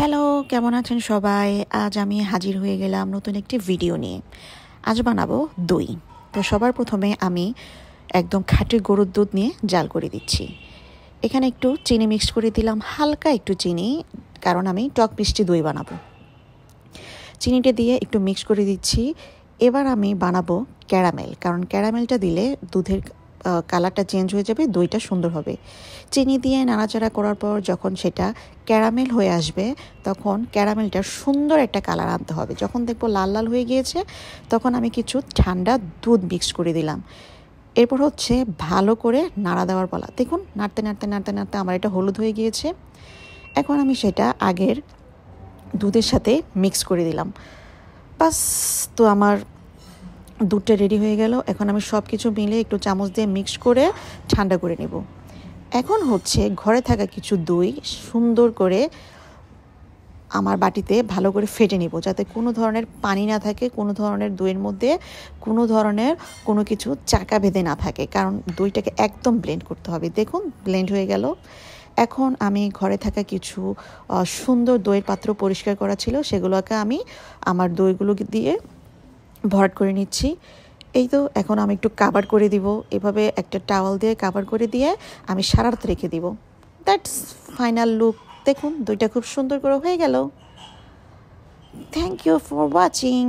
Hello, কেমন আছেন সবাই? আজ আমি হাজির হয়ে গেলাম নতুন একটি ভিডিও নিয়ে। আজ বানাবো দই। তো সবার প্রথমে আমি একদম খাঁটি গরুর দুধ নিয়ে জাল করে দিচ্ছি। এখানে একটু চিনি মিক্স করে দিলাম, হালকা একটু চিনি, কারণ আমি টক মিষ্টি দই বানাবো। চিনিটা দিয়ে একটু মিক্স করে দিচ্ছি। এবার আমি বানাবো ক্যারামেল, কারণ ক্যারামেলটা দিলে দুধের কালারটা চেঞ্জ হয়ে যাবে, দইটা সুন্দর হবে। চিনি দিয়ে নাড়াচাড়া করার পর যখন সেটা ক্যারামেল হয়ে আসবে, তখন ক্যারামেলটার সুন্দর একটা কালার আনতে হবে। যখন দেখবো লাল লাল হয়ে গিয়েছে, তখন আমি কিছু ঠান্ডা দুধ মিক্স করে দিলাম। এরপর হচ্ছে ভালো করে নাড়া দেওয়ার পালা। দেখুন, নাড়তে নাড়তে নাড়তে নাড়তে আমার এটা হলুদ হয়ে গিয়েছে। এখন আমি সেটা আগের দুধের সাথে মিক্স করে দিলাম। বাস, তো আমার দুধটা রেডি হয়ে গেল। এখন আমি সব কিছু মিলে একটু চামচ দিয়ে মিক্স করে ঠান্ডা করে নেব। এখন হচ্ছে ঘরে থাকা কিছু দই সুন্দর করে আমার বাটিতে ভালো করে ফেটে নিব, যাতে কোনো ধরনের পানি না থাকে, কোনো ধরনের দইয়ের মধ্যে কোনো কিছু চাকা বেঁধে না থাকে, কারণ দইটাকে একদম ব্লেন্ড করতে হবে। দেখুন, ব্লেন্ড হয়ে গেল। এখন আমি ঘরে থাকা কিছু সুন্দর দইয়ের পাত্র পরিষ্কার করা ছিল, সেগুলোকে আমি আমার দইগুলো দিয়ে ভরাট করে নিচ্ছি। এই তো, এখন আমি একটু কাভার করে দিব। এভাবে একটা টাওয়াল দিয়ে কাভার করে দিয়ে আমি সারা রাত রেখে দিব। That's final look. দেখুন, দইটা খুব সুন্দর করে হয়ে গেল। Thank you for watching.